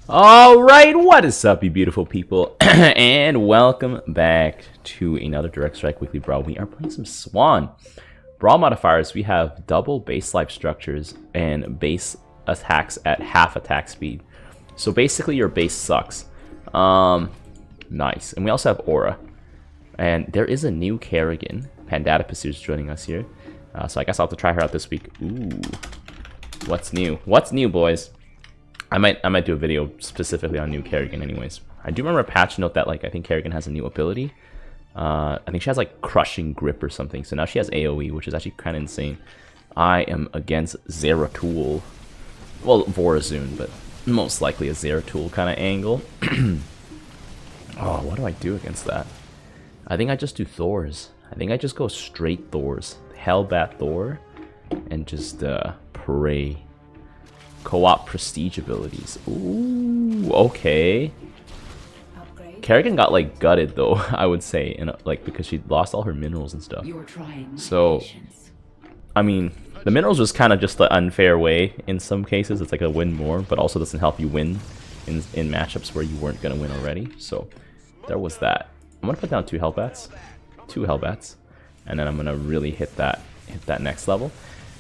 Alright, what is up, you beautiful people? And welcome back to another Direct Strike Weekly Brawl. We are playing some Swann. Brawl modifiers, we have double base life structures and base attacks at half attack speed. So basically your base sucks. Nice. And we also have Aura. And there is a new Kerrigan. Pandatopus is joining us here. So I guess I'll have to try her out this week. Ooh. What's new? What's new, boys? I might do a video specifically on new Kerrigan anyways. I do remember a patch note that I think Kerrigan has a new ability. I think she has crushing grip or something. So now she has AoE, which is actually kind of insane. I am against Zeratul. Well, Vorazun, but most likely a Zeratul kind of angle. Oh, what do I do against that? I think I just do Thors. I think I just go straight Thors. Hellbat Thor. And just pray. Co-op prestige abilities. Ooh, okay. Kerrigan got gutted though, I would say, and because she lost all her minerals and stuff. So, I mean, the minerals was kind of just the unfair way in some cases. It's a win more, but also doesn't help you win in matchups where you weren't gonna win already. So there was that. I'm gonna put down two Hellbats, and then I'm gonna really hit that next level.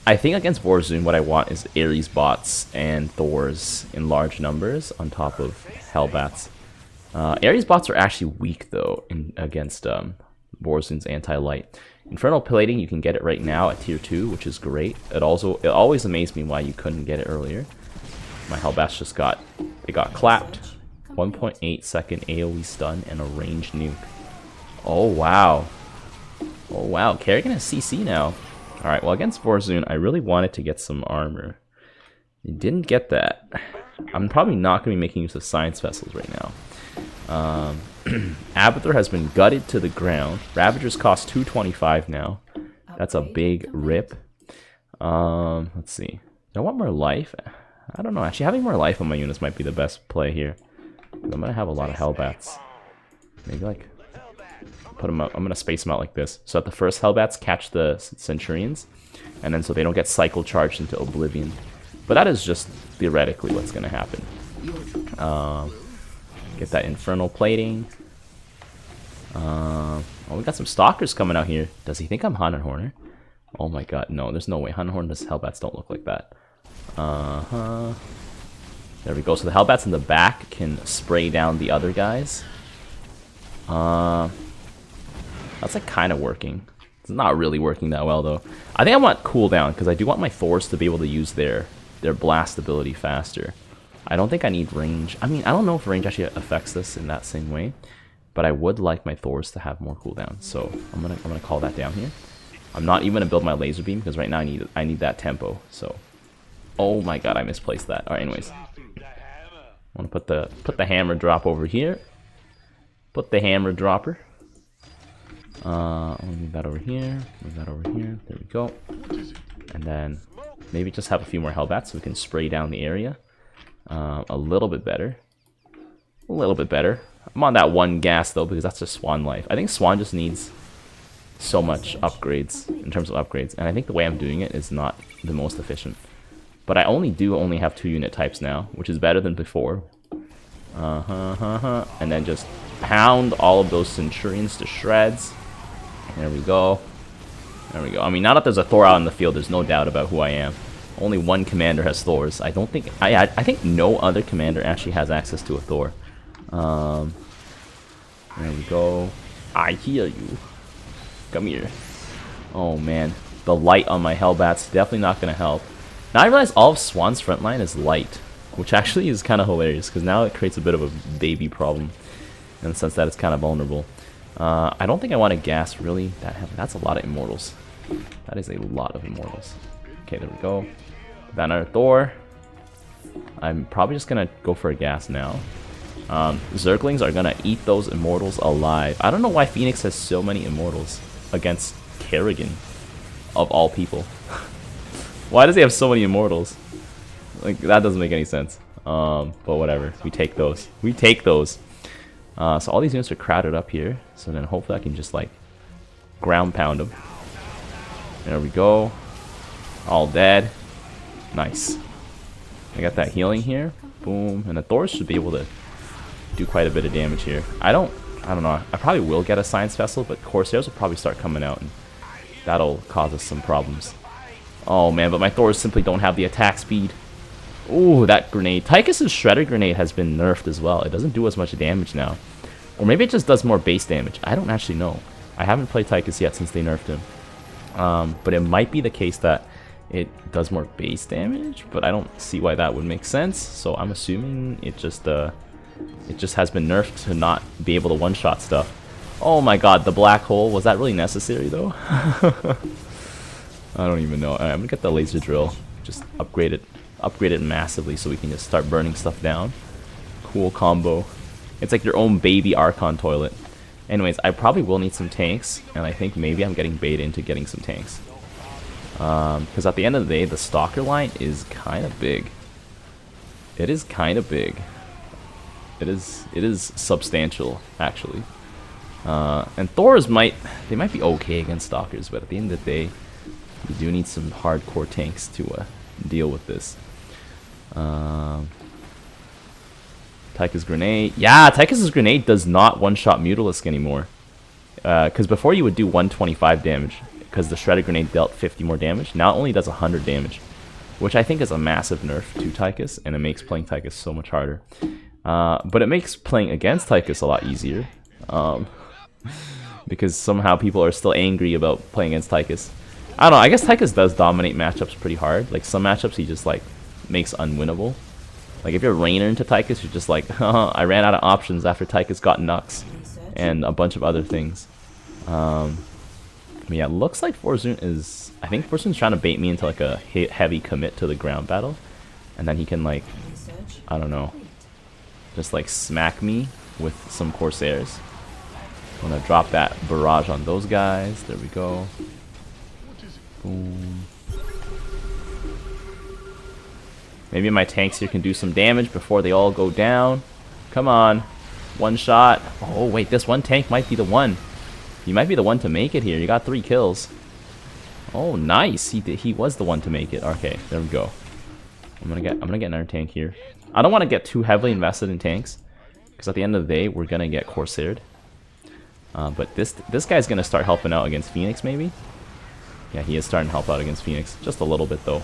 I think against Vorazun, what I want is Ares bots and Thors in large numbers on top of Hellbats. Ares bots are actually weak though against Vorazun's anti-light. Infernal Plating, you can get it right now at tier 2, which is great. It always amazed me why you couldn't get it earlier. My Hellbats just got clapped. 1.8 second AoE stun and a ranged nuke. Oh wow. Oh wow, Kerrigan has CC now. Alright, well against Vorazun, I really wanted to get some armor. I didn't get that. I'm probably not going to be making use of Science Vessels right now. Abathur has been gutted to the ground. Ravagers cost 225 now. That's a big rip. Let's see. Do I want more life? I don't know. Actually, having more life on my units might be the best play here. I'm going to have a lot of Hellbats. Maybe put them up. I'm gonna space them out like this, so that the first Hellbats catch the Centurions, and then so they don't get cycle charged into oblivion. But that is just theoretically what's gonna happen. Get that Infernal Plating. Oh, we got some Stalkers coming out here. Does he think I'm Hunter Horner? Oh my god, no, there's no way. Hunter Horner's Hellbats don't look like that. There we go. So the Hellbats in the back can spray down the other guys. That's kind of working. It's not really working that well though. I think I want cooldown because I do want my Thors to be able to use their blast ability faster. I don't think I need range. I mean, I don't know if range actually affects this in that same way, but I would like my Thors to have more cooldown. So I'm gonna call that down here. I'm not even gonna build my laser beam because right now I need that tempo. So, oh my god, I misplaced that. All right, anyways, I want to put the hammer drop over here. Put the hammer dropper. I'll move that over here, move that over here, there we go. And then maybe just have a few more Hellbats so we can spray down the area. A little bit better. A little bit better. I'm on that one gas though because that's just Swann life. I think Swann just needs so much upgrades in terms of upgrades. And I think the way I'm doing it is not the most efficient. But I only have 2 unit types now, which is better than before. And then just pound all of those Centurions to shreds. There we go. There we go. I mean, now that there's a Thor out in the field, there's no doubt about who I am. Only one commander has Thors. I don't think... I think no other commander actually has access to a Thor. There we go. I hear you. Come here. Oh, man. The light on my Hellbats definitely not going to help. Now I realize all of Swann's frontline is light, which actually is kind of hilarious, because now it creates a bit of a baby problem, in the sense that it's kind of vulnerable. I don't think I want to gas really that heavy. That's a lot of Immortals. That is a lot of Immortals. Okay, there we go. That another Thor. I'm probably just going to go for a gas now. Zerglings are going to eat those Immortals alive. I don't know why Phoenix has so many Immortals against Kerrigan, of all people. Why does he have so many Immortals? That doesn't make any sense. But whatever. We take those. We take those. So all these units are crowded up here. So then hopefully I can just ground pound them. There we go. All dead. Nice. I got that healing here. Boom. And the Thors should be able to do quite a bit of damage here. I don't know. I probably will get a Science Vessel, but Corsairs will probably start coming out, and that'll cause us some problems. Oh man, but my Thors simply don't have the attack speed. Ooh, that grenade. Tychus' Shredder Grenade has been nerfed as well. It doesn't do as much damage now. Or maybe it just does more base damage. I don't actually know. I haven't played Tychus yet since they nerfed him. But it might be the case that it does more base damage, but I don't see why that would make sense. So I'm assuming it just has been nerfed to not be able to one-shot stuff. Oh my god, the black hole. Was that really necessary though? I don't even know. Alright, I'm gonna get the laser drill. Just upgrade it massively so we can just start burning stuff down. Cool combo. It's like your own baby Archon toilet. Anyways, I probably will need some tanks, and I think maybe I'm getting baited into getting some tanks. Because at the end of the day, the Stalker line is kind of big. It is kind of big. It is substantial, actually. And Thors might be okay against Stalkers, but at the end of the day, we do need some hardcore tanks to deal with this. Tychus Grenade. Yeah, Tychus' Grenade does not one-shot Mutalisk anymore. Because before you would do 125 damage, because the Shredder Grenade dealt 50 more damage. Now it only does 100 damage, which I think is a massive nerf to Tychus, and it makes playing Tychus so much harder. But it makes playing against Tychus a lot easier. Because somehow people are still angry about playing against Tychus. I don't know, I guess Tychus does dominate matchups pretty hard. Like some matchups he just like makes unwinnable. Like if you're Raynor into Tychus, you're just like, I ran out of options after Tychus got Nux and a bunch of other things. Yeah, it looks like Forzun is... I think Forzun's trying to bait me into like a heavy commit to the ground battle. And then he can like, I don't know, just like smack me with some Corsairs. I'm gonna drop that barrage on those guys. There we go. Boom. Maybe my tanks here can do some damage before they all go down. Come on. One shot. Oh, wait. This one tank might be the one. He might be the one to make it here. You got 3 kills. Oh, nice. He was the one to make it. Okay, there we go. I'm gonna get another tank here. I don't want to get too heavily invested in tanks, because at the end of the day, we're gonna get Corsaired. But this guy's gonna start helping out against Phoenix, maybe. Yeah, he is starting to help out against Phoenix, just a little bit though.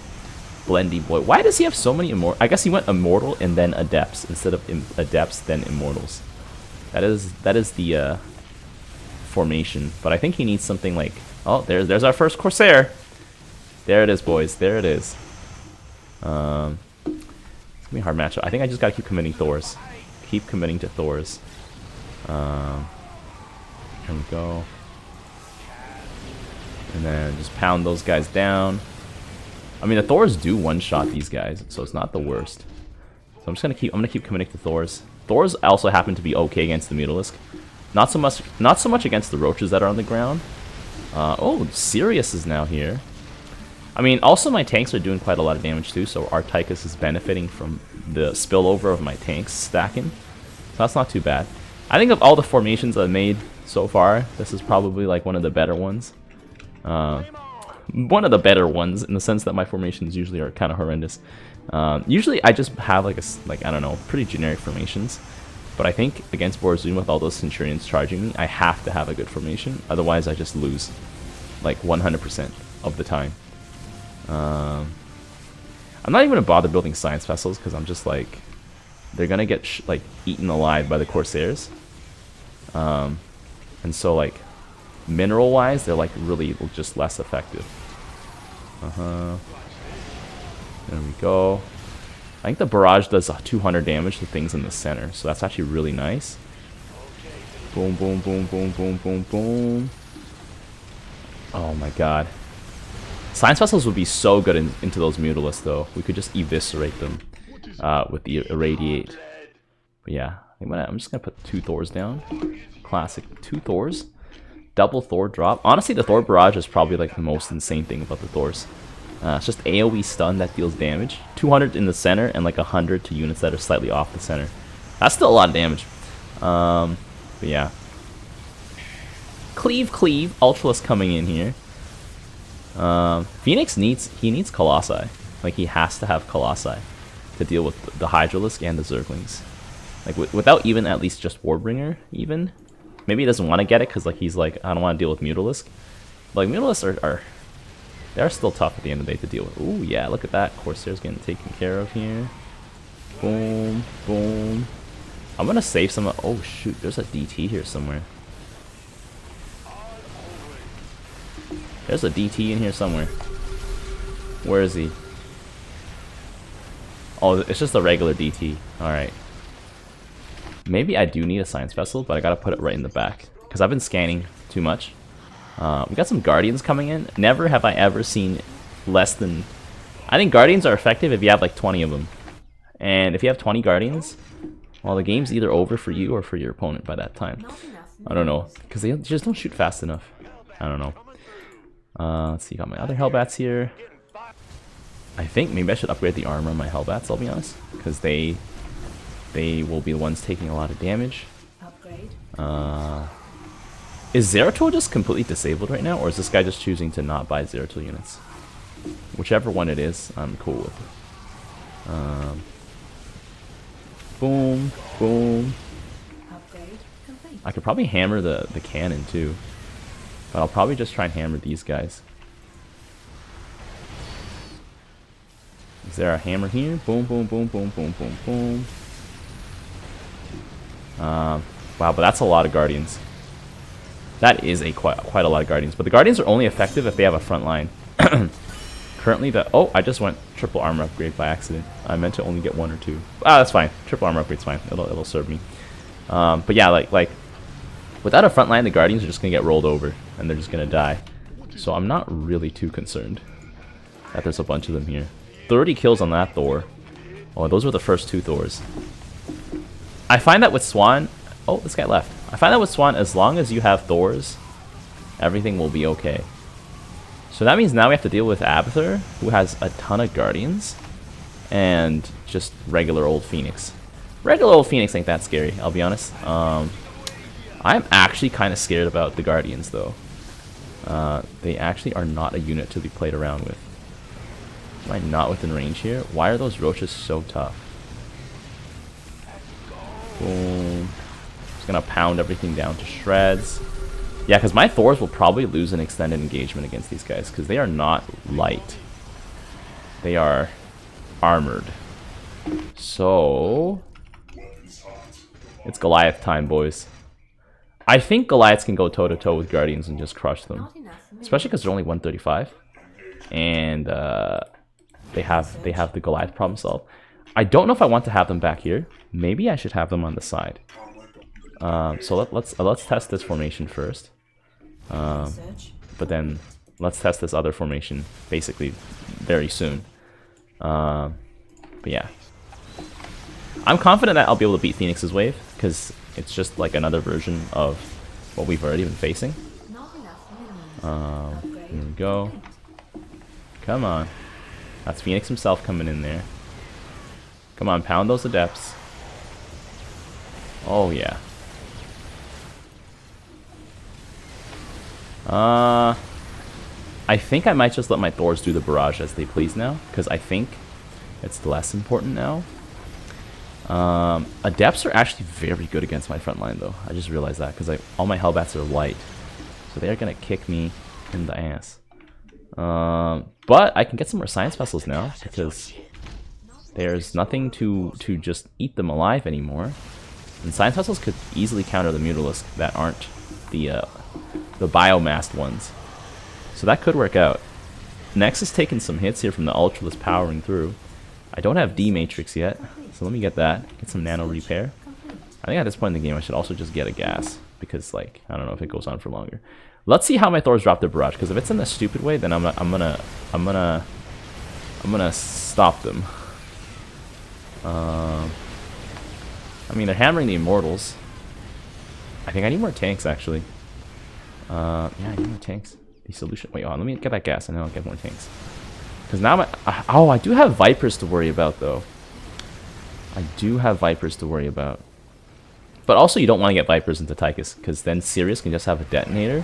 Blendy boy. Why does he have so many immortal? I guess he went immortal and then adepts instead of adepts then immortals. That is the formation. But I think he needs something like, oh, there's our first Corsair. There it is, boys. There it is. It's gonna be a hard matchup. I think I just gotta keep committing Thors. Keep committing to Thors. Here we go. And then just pound those guys down. I mean, the Thors do one-shot these guys, so it's not the worst. So I'm gonna keep committing to Thors. Thors also happen to be okay against the Mutalisk. Not so much against the roaches that are on the ground. Oh, Sirius is now here. I mean, also my tanks are doing quite a lot of damage too, so our Tychus is benefiting from the spillover of my tanks stacking. So that's not too bad. I think of all the formations I've made so far, this is probably like one of the better ones. One of the better ones in the sense that my formations usually are kind of horrendous. Usually I just have like I don't know, pretty generic formations. But I think against Forzun with all those Centurions charging me, I have to have a good formation. Otherwise I just lose like 100% of the time. I'm not even gonna bother building Science Vessels because I'm just like, they're gonna get like eaten alive by the Corsairs. And so like, mineral wise, they're like really just less effective. There we go. I think the barrage does 200 damage to things in the center, so that's actually really nice. Boom, boom, boom, boom, boom, boom, boom. Oh my god. Science Vessels would be so good into those Mutalisks though. We could just eviscerate them with the Irradiate. But yeah, I'm just gonna put 2 Thors down. Classic. 2 Thors. Double Thor drop. Honestly, the Thor barrage is probably like the most insane thing about the Thors. It's just AoE stun that deals damage. 200 in the center and like 100 to units that are slightly off the center. That's still a lot of damage. But yeah. Cleave. Ultralisk coming in here. Phoenix needs Colossi. Like he has to have Colossi. to deal with the Hydralisk and the Zerglings. Like, without even at least just Warbringer, even. Maybe he doesn't want to get it because, like, he's like, I don't want to deal with Mutalisk. But, like, Mutalisks they are still tough at the end of the day to deal with. Ooh, yeah, look at that. Corsair's getting taken care of here. Boom, boom. I'm going to save some. Oh, shoot. There's a DT here somewhere. There's a DT in here somewhere. Where is he? Oh, it's just a regular DT. Alright. Maybe I do need a Science Vessel, but I gotta put it right in the back. Because I've been scanning too much. We got some Guardians coming in. Never have I ever seen less than... I think Guardians are effective if you have like 20 of them. And if you have 20 Guardians, well, the game's either over for you or for your opponent by that time. I don't know. Because they just don't shoot fast enough. I don't know. Let's see, got my other Hellbats here. I think maybe I should upgrade the armor on my Hellbats, I'll be honest. Because they will be the ones taking a lot of damage. Is Zeratul just completely disabled right now? Or is this guy just choosing to not buy Zeratul units? Whichever one it is, I'm cool with it. Boom, boom. I could probably hammer the cannon too. But I'll probably just try and hammer these guys. Is there a hammer here? Boom, boom, boom, boom, boom, boom, boom. Wow, but that's a lot of Guardians. That is quite a lot of Guardians. But the Guardians are only effective if they have a front line. Currently, oh, I just went triple armor upgrade by accident. I meant to only get 1 or 2. Ah, that's fine. Triple armor upgrade's fine. It'll serve me. But yeah, like without a front line, the Guardians are just gonna get rolled over and they're just gonna die. So I'm not really too concerned that there's a bunch of them here. 30 kills on that Thor. Oh, those were the first 2 Thors. I find that with Swann... Oh, this guy left. I find that with Swann, as long as you have Thors, everything will be okay. So that means now we have to deal with Abathur, who has a ton of Guardians, and just regular old Phoenix. Regular old Phoenix ain't that scary, I'll be honest. I'm actually kind of scared about the Guardians, though. They actually are not a unit to be played around with. Am I not within range here? Why are those Roaches so tough? Boom. Just gonna pound everything down to shreds. Yeah, because my Thors will probably lose an extended engagement against these guys, because they are not light. They are armored. So... it's Goliath time, boys. I think Goliaths can go toe-to-toe with Guardians and just crush them. Especially because they're only 135. And they have the Goliath problem solved. I don't know if I want to have them back here. Maybe I should have them on the side. So let's test this formation first. But then let's test this other formation basically very soon. But yeah. I'm confident that I'll be able to beat Phoenix's wave, because it's just like another version of what we've already been facing. Here we go. Come on. That's Phoenix himself coming in there. Come on, pound those Adepts. Oh, yeah. I think I might just let my Thors do the barrage as they please now, because I think it's less important now. Adepts are actually very good against my front line, though. I just realized that, because all my Hellbats are light. So they're going to kick me in the ass. But I can get some more Science Vessels now, because there's nothing to just eat them alive anymore. And Science Vessels could easily counter the Mutalisk that aren't the biomassed ones. So that could work out. Nexus taking some hits here from the Ultralisk powering through. I don't have D-Matrix yet, so let me get that. Get some Nano Repair. I think at this point in the game I should also just get a gas, because, like, I don't know if it goes on for longer. Let's see how my Thors drop their barrage, because if it's in a stupid way, then I'm gonna stop them. I mean, they're hammering the Immortals. I think I need more tanks, actually. Yeah, I need more tanks. The solution. Wait, let me get that gas, and then I'll get more tanks. Because now oh, I do have Vipers to worry about, though. I do have Vipers to worry about. But also, you don't want to get Vipers into Tychus, because then Sirius can just have a detonator,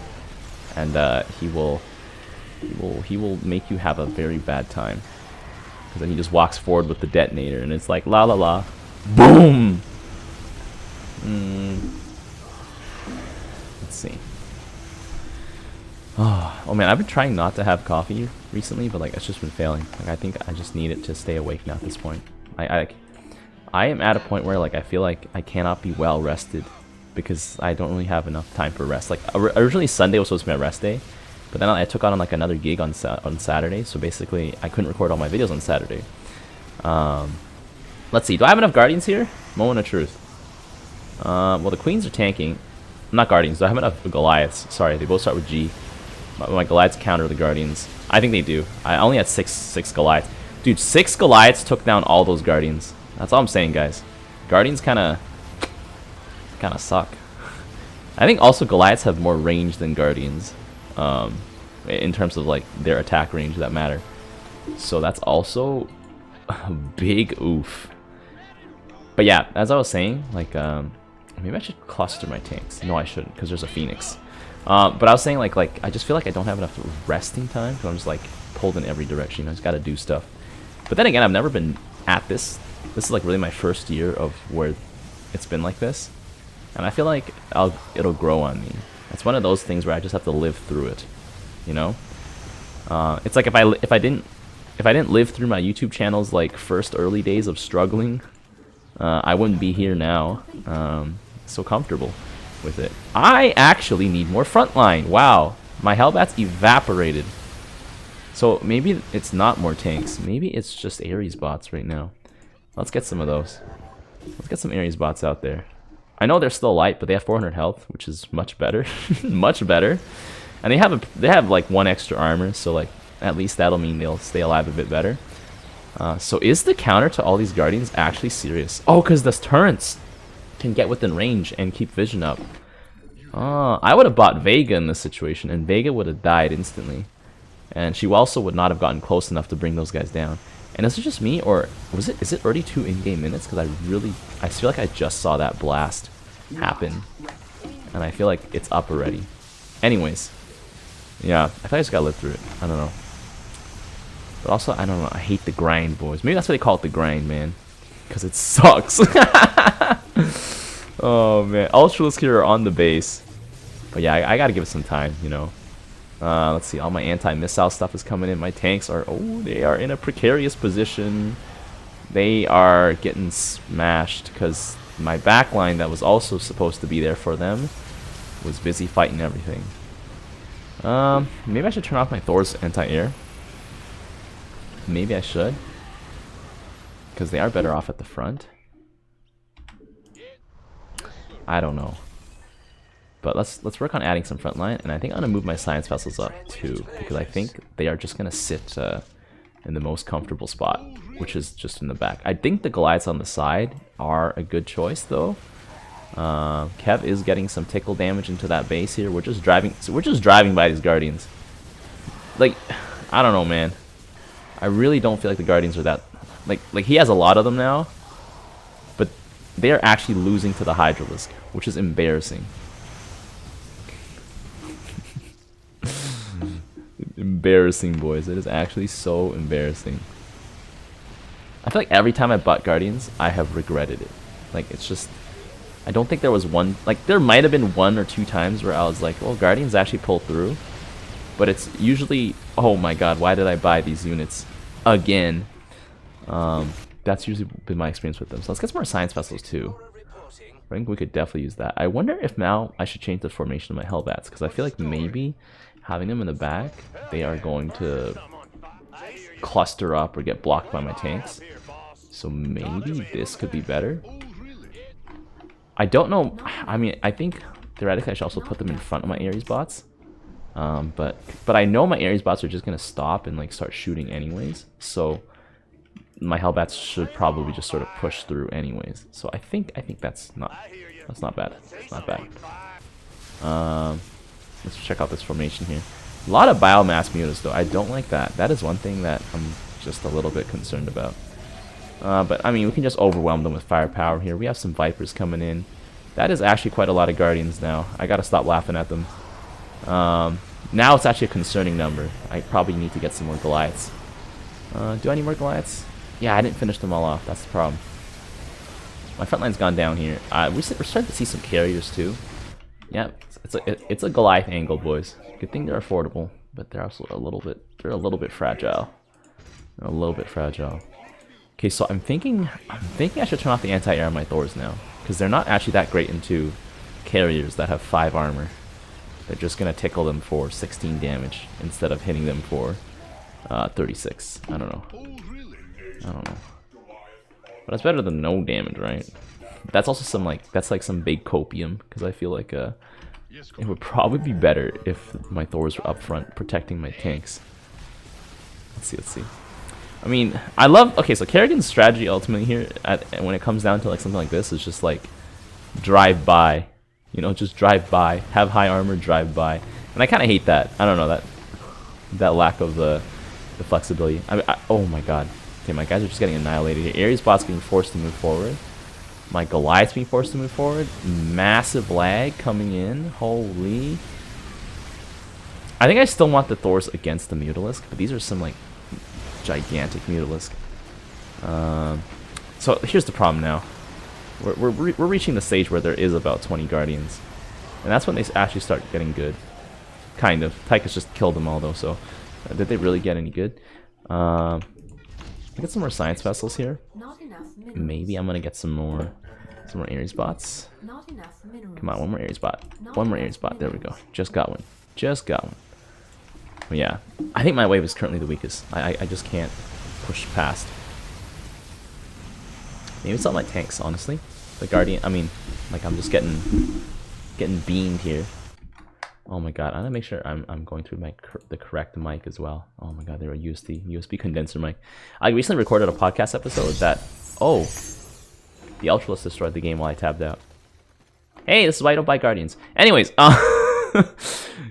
and he will make you have a very bad time. Because then he just walks forward with the detonator, and it's like, la la la. Boom! Let's see. Oh man, I've been trying not to have coffee recently, but like it's just been failing. Like I think I just need it to stay awake now at this point. I am at a point where like I feel like I cannot be well rested because I don't really have enough time for rest. Like originally Sunday was supposed to be my rest day, but then I took on like another gig on Saturday, so basically I couldn't record all my videos on Saturday. Let's see, do I have enough Guardians here? Moment of truth. Well, the Queens are tanking. Not Guardians, do I have enough Goliaths? Sorry, they both start with G. My Goliaths counter the Guardians. I think they do. I only had six Goliaths. Dude, 6 Goliaths took down all those Guardians. That's all I'm saying, guys. Guardians kind of suck. I think also Goliaths have more range than Guardians. In terms of like their attack range that matter. So that's also a big oof. But yeah, as I was saying, like maybe I should cluster my tanks. No, I shouldn't, because there's a Phoenix. But I was saying like I just feel like I don't have enough resting time, because I'm just like pulled in every direction. I just gotta do stuff. But then again, I've never been at this. This is like really my first year of where it's been like this, and I feel like it'll grow on me. It's one of those things where I just have to live through it, you know. It's like if I didn't live through my YouTube channel's like first early days of struggling, I wouldn't be here now. So comfortable with it. I actually need more frontline. Wow, my Hellbats evaporated. So maybe it's not more tanks. Maybe it's just Ares bots right now. Let's get some of those. Let's get some Ares bots out there. I know they're still light, but they have 400 health, which is much better. Much better. And they have like 1 extra armor, so like at least that'll mean they'll stay alive a bit better. So is the counter to all these Guardians actually serious? Oh, because the turrets can get within range and keep vision up. I would have bought Vega in this situation, and Vega would have died instantly. And she also would not have gotten close enough to bring those guys down. And is it just me, or is it already 2 in-game minutes? Because I feel like I just saw that blast happen, and I feel like it's up already. Anyways, yeah, I thought I just gotta live through it. I don't know. But also, I don't know. I hate the grind, boys. Maybe that's why they call it the grind, man. Because it sucks. Oh man, Ultralisk here are on the base. But yeah, I gotta give it some time, you know. Let's see, all my anti-missile stuff is coming in. My tanks are, they are in a precarious position. They are getting smashed because my backline that was also supposed to be there for them was busy fighting everything. Maybe I should turn off my Thor's anti-air. Maybe I should, because they are better off at the front. I don't know. But let's work on adding some frontline, and I think I'm gonna move my science vessels up too, because I think they are just gonna sit in the most comfortable spot, which is just in the back. I think the Goliaths on the side are a good choice though. Kev is getting some tickle damage into that base here. We're just driving by these Guardians. Like, I don't know, man. I really don't feel like the Guardians are that like he has a lot of them now, but they are actually losing to the Hydralisk, which is embarrassing. Embarrassing, boys. It is actually so embarrassing. I feel like every time I bought Guardians, I have regretted it. Like, it's just, I don't think there was one, like, there might have been 1 or 2 times where I was like, well, Guardians actually pull through. But it's usually, oh my god, why did I buy these units again? That's usually been my experience with them. So let's get some more science vessels too. I think we could definitely use that. I wonder if now I should change the formation of my Hellbats, because I feel like maybe having them in the back, they are going to cluster up or get blocked by my tanks. So maybe this could be better. I don't know. I mean, I think theoretically I should also put them in front of my Ares bots. But I know my Ares bots are just gonna stop and like start shooting anyways. So my Hellbats should probably just sort of push through anyways. So I think that's not bad. It's not bad. Let's check out this formation here. A lot of biomass mutas though. I don't like that. That is one thing that I'm just a little bit concerned about. But I mean, we can just overwhelm them with firepower here. We have some Vipers coming in. That is actually quite a lot of Guardians now. I gotta stop laughing at them. Now it's actually a concerning number. I probably need to get some more Goliaths. Do I need more Goliaths? Yeah, I didn't finish them all off. That's the problem. My front line's gone down here. We're starting to see some carriers too. Yeah, it's a Goliath angle, boys. Good thing they're affordable, but they're also a little bit fragile. They're a little bit fragile. Okay, so I'm thinking I should turn off the anti-air on my Thors now, because they're not actually that great into carriers that have 5 armor. They're just gonna tickle them for 16 damage instead of hitting them for 36. I don't know. But it's better than no damage, right? That's also some some big copium, because I feel like it would probably be better if my Thors were up front protecting my tanks. Let's see. I mean, I love... Okay, so Kerrigan's strategy ultimately here, when it comes down to like something like this, is just like drive by. You know, just drive by, have high armor, drive by. And I kind of hate that. I don't know, that lack of the flexibility. I mean, oh my god. Okay, my guys are just getting annihilated here. Ares bot's being forced to move forward. My Goliath's being forced to move forward. Massive lag coming in. Holy. I think I still want the Thors against the Mutalisk, but these are some like gigantic Mutalisk. So here's the problem now. We're reaching the stage where there is about 20 Guardians. And that's when they actually start getting good. Kind of. Tychus just killed them all though, so did they really get any good? I get some more Science Vessels here. Maybe I'm gonna get some more Ares bots. Come on, one more Ares bot. One more Ares bot. There we go. Just got one. Just got one. But yeah, I think my wave is currently the weakest. I just can't push past. Maybe it's not my tanks, honestly. The Guardian, I mean, like I'm just getting beamed here. Oh my god, I'm gonna make sure I'm going through the correct mic as well. Oh my god, they're a USB condenser mic. I recently recorded a podcast episode that, oh, the Ultralisk destroyed the game while I tabbed out. Hey, this is why I don't buy Guardians. Anyways,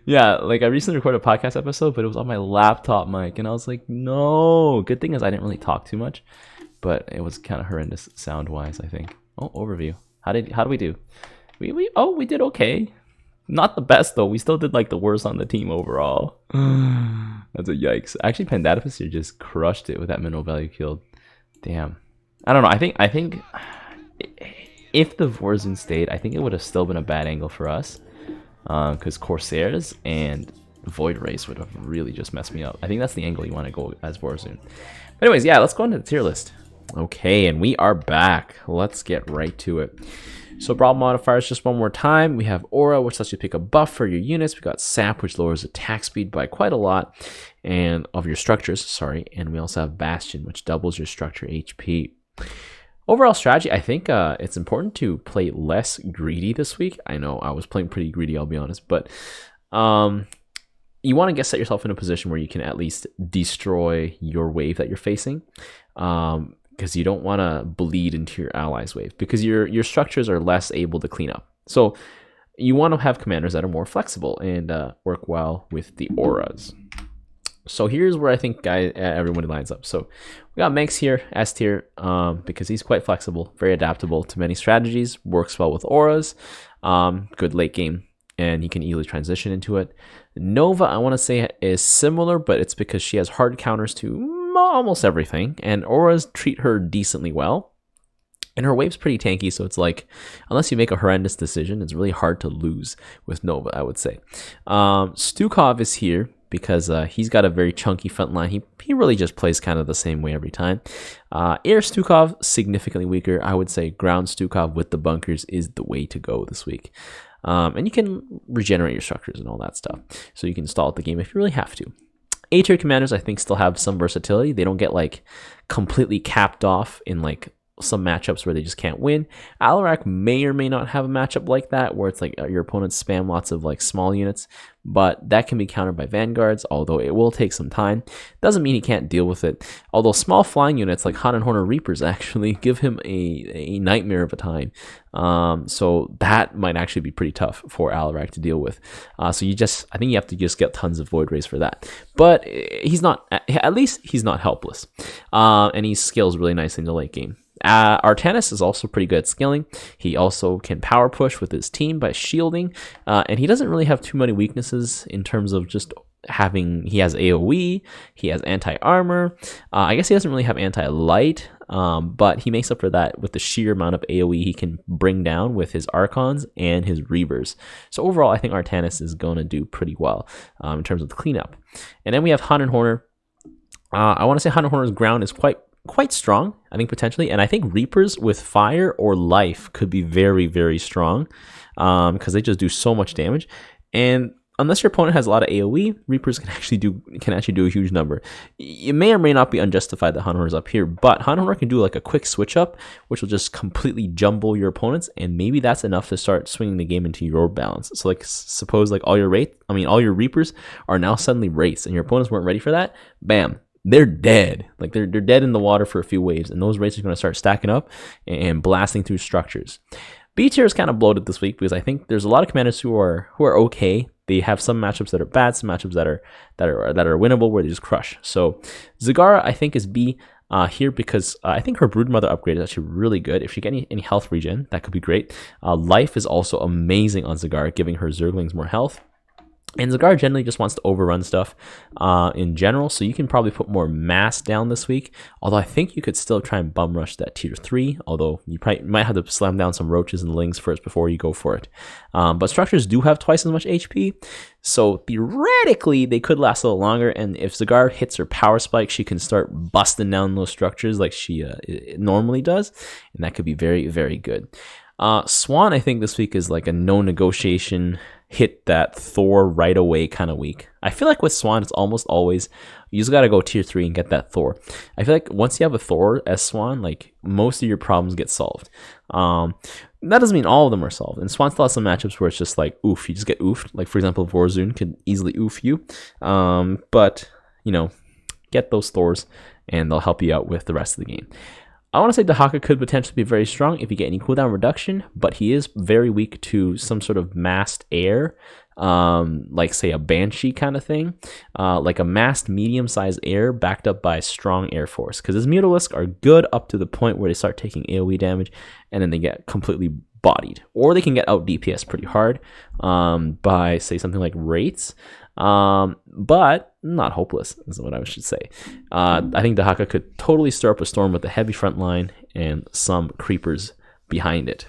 yeah, like I recently recorded a podcast episode, but it was on my laptop mic, and I was like, no. Good thing is I didn't really talk too much, but it was kind of horrendous sound-wise, I think. Oh, overview. How do we do? We did okay. Not the best though. We still did like the worst on the team overall. That's a yikes. Actually, Pandadipus here just crushed it with that mineral value killed. Damn. I don't know. I think if the Vorzun stayed, I think it would have still been a bad angle for us. Because Corsairs and Void Race would have really just messed me up. I think that's the angle you want to go as Vorzun. But anyways, yeah, let's go into the tier list. Okay, and we are back. Let's get right to it. So Brawl modifiers, just one more time. We have Aura, which lets you pick a buff for your units. We got Sap, which lowers attack speed by quite a lot, and of your structures, sorry. And we also have Bastion, which doubles your structure HP. Overall strategy, I think it's important to play less greedy this week. I know I was playing pretty greedy, I'll be honest, but you want to set yourself in a position where you can at least destroy your wave that you're facing. Because you don't want to bleed into your allies' wave, because your structures are less able to clean up. So you want to have commanders that are more flexible and work well with the auras. So here's where I think everyone lines up. So we got Manx here, S tier, because he's quite flexible, very adaptable to many strategies, works well with auras, good late game, and he can easily transition into it. Nova, I want to say, is similar, but it's because she has hard counters to almost everything, and auras treat her decently well, and her wave's pretty tanky, so it's like, unless you make a horrendous decision, it's really hard to lose with Nova, I would say. Stukov is here because he's got a very chunky front line. He really just plays kind of the same way every time. Air Stukov, significantly weaker. I would say ground Stukov with the bunkers is the way to go this week. And you can regenerate your structures and all that stuff, so you can stall at the game if you really have to. A-tier commanders, I think, still have some versatility. They don't get like completely capped off in like some matchups where they just can't win. Alarak may or may not have a matchup like that, where it's like your opponents spam lots of like small units, but that can be countered by vanguards, although it will take some time. Doesn't mean he can't deal with it. Although small flying units like Han and Horner Reapers actually give him a nightmare of a time. So that might actually be pretty tough for Alarak to deal with. So I think you have to just get tons of Void Rays for that. But he's not, at least he's not helpless. And he scales really nicely in the late game. Artanis is also pretty good at scaling. He also can power push with his team by shielding, and he doesn't really have too many weaknesses in terms of just he has AoE, he has anti-armor. I guess he doesn't really have anti-light, but he makes up for that with the sheer amount of AoE he can bring down with his Archons and his Reavers. So overall, I think Artanis is going to do pretty well in terms of the cleanup. And then we have Hunt and Horner. I want to say Hunt and Horner's ground is quite strong, I think, potentially. And I think Reapers with fire or life could be very, very strong because they just do so much damage. And unless your opponent has a lot of AoE, Reapers can actually do a huge number. It may or may not be unjustified that Hunt Horner is up here, but Hunt Horner can do like a quick switch up, which will just completely jumble your opponents, and maybe that's enough to start swinging the game into your balance. So like, suppose like all your Reapers are now suddenly Wraiths, and your opponents weren't ready for that. Bam. They're dead. Like they're dead in the water for a few waves, and those Wraiths are going to start stacking up and blasting through structures. B tier is kind of bloated this week because I think there's a lot of commanders who are okay. They have some matchups that are bad, some matchups that are winnable where they just crush. So Zagara, I think, is B here because I think her Broodmother upgrade is actually really good. If she gets any health regen, that could be great. Life is also amazing on Zagara, giving her Zerglings more health. And Zagara generally just wants to overrun stuff in general, so you can probably put more mass down this week. Although I think you could still try and bum rush that tier 3, although you might have to slam down some roaches and lings first before you go for it. But structures do have twice as much HP, so theoretically they could last a little longer, and if Zagara hits her power spike, she can start busting down those structures like she normally does, and that could be very, very good. Swann, I think this week is like a no negotiation, hit that Thor right away kind of week. I feel like with Swann, it's almost always, you just got to go tier 3 and get that Thor. I feel like once you have a Thor as Swann, like most of your problems get solved. That doesn't mean all of them are solved. And Swann still has some matchups where it's just like, oof, you just get oofed. Like for example, Vorzun could easily oof you. But, you know, get those Thors and they'll help you out with the rest of the game. I want to say Dahaka could potentially be very strong if you get any cooldown reduction, but he is very weak to some sort of massed air, like say a Banshee kind of thing, like a massed medium-sized air backed up by strong air force. Because his Mutalisk are good up to the point where they start taking AoE damage, and then they get completely bodied. Or they can get out DPS pretty hard by, say, something like Wraiths. But not hopeless is what I should say. I think Dahaka could totally stir up a storm with a heavy front line and some creepers behind it.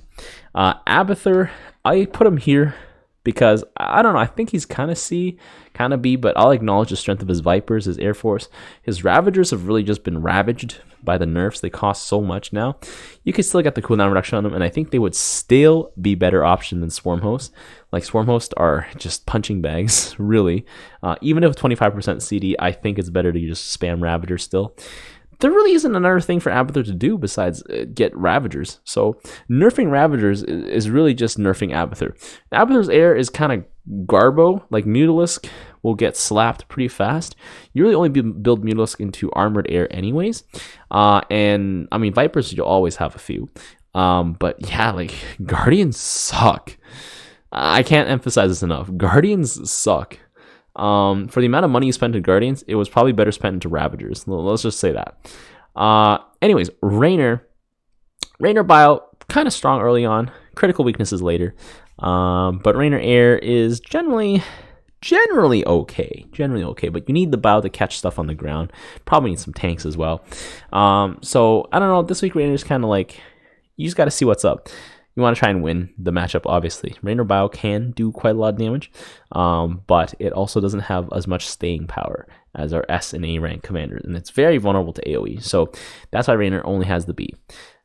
Abathur, I put him here because I don't know, I think he's kind of C, kind of B, but I'll acknowledge the strength of his Vipers, his Air Force. His Ravagers have really just been ravaged by the nerfs. They cost so much now. You could still get the cooldown reduction on them, and I think they would still be better option than Swarm Host. Like Swarm Host are just punching bags, really. Even if 25% CD, I think it's better to just spam Ravagers still. There really isn't another thing for Abathur to do besides get Ravagers. So nerfing Ravagers is really just nerfing Abathur. Abathur's air is kind of garbo. Like Mutalisk will get slapped pretty fast. You really only build Mutalisk into armored air anyways. And I mean, Vipers, you'll always have a few. But yeah, like Guardians suck. I can't emphasize this enough. Guardians suck. For the amount of money you spent in Guardians, it was probably better spent into Ravagers. Let's just say that. Anyways, Raynor bio, kind of strong early on. Critical weaknesses later. But Raynor Air is generally okay. Generally okay, but you need the bio to catch stuff on the ground. Probably need some tanks as well. So, I don't know. This week, Raynor's kind of like, you just got to see what's up. You want to try and win the matchup, obviously. Raynor bio can do quite a lot of damage, but it also doesn't have as much staying power as our S and A rank commanders, and it's very vulnerable to AoE. So that's why Raynor only has the B.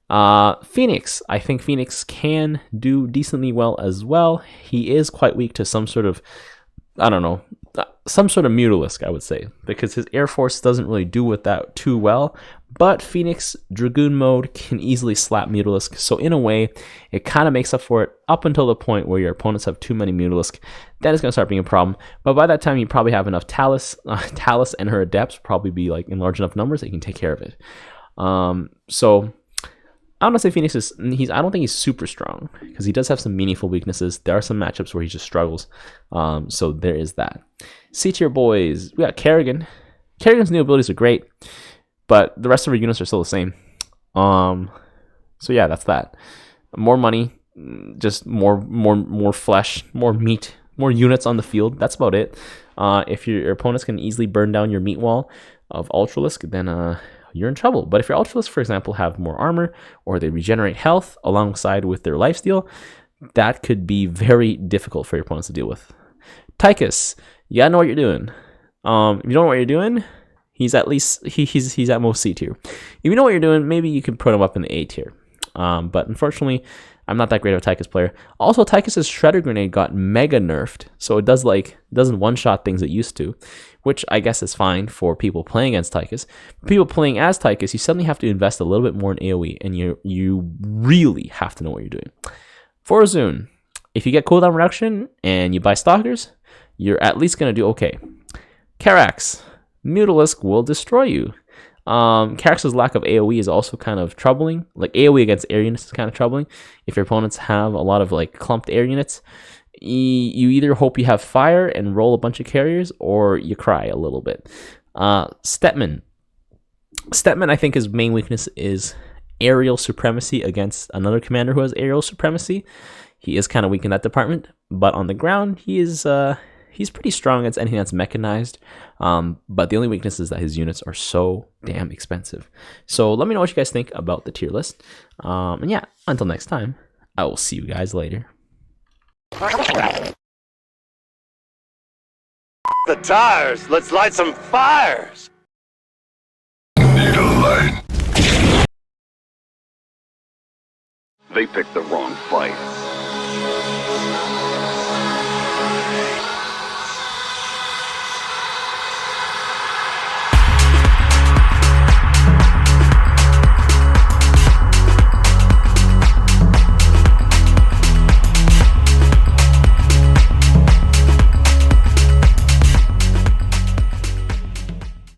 Phoenix. I think Phoenix can do decently well as well. He is quite weak to some sort of, I don't know, some sort of Mutalisk, I would say, because his Air Force doesn't really do with that too well. But Phoenix Dragoon mode can easily slap Mutalisk, so in a way, it kind of makes up for it up until the point where your opponents have too many Mutalisk. That is going to start being a problem. But by that time, you probably have enough Talus. Talus and her Adepts will probably be like in large enough numbers that you can take care of it. So I don't say Phoenix is. I don't think he's super strong because he does have some meaningful weaknesses. There are some matchups where he just struggles. So there is that. C tier boys, we got Kerrigan. Kerrigan's new abilities are great, but the rest of our units are still the same. So yeah, that's that. More money, just more flesh, more meat, more units on the field. That's about it. If your opponents can easily burn down your meat wall of Ultralisk, then you're in trouble. But if your Ultralisk, for example, have more armor, or they regenerate health alongside with their lifesteal, that could be very difficult for your opponents to deal with. Tychus, you gotta know what you're doing. If you don't know what you're doing, he's at least he's at most C tier. If you know what you're doing, maybe you can put him up in the A tier. But unfortunately, I'm not that great of a Tychus player. Also, Tychus's Shredder Grenade got mega nerfed, so it doesn't one-shot things it used to, which I guess is fine for people playing against Tychus. For people playing as Tychus, you suddenly have to invest a little bit more in AoE, and you really have to know what you're doing. For Zune, if you get cooldown reduction and you buy Stalkers, you're at least going to do okay. Karax, Mutalisk will destroy you. Karax's lack of AoE is also kind of troubling. Like, AoE against air units is kind of troubling. If your opponents have a lot of like clumped air units, you either hope you have fire and roll a bunch of carriers, or you cry a little bit. Stetman, I think his main weakness is aerial supremacy against another commander who has aerial supremacy. He is kind of weak in that department, but on the ground, he's pretty strong against anything that's mechanized. But the only weakness is that his units are so damn expensive. So let me know what you guys think about the tier list. And yeah, until next time, I will see you guys later. The tires! Let's light some fires! Need a light. They picked the wrong fight.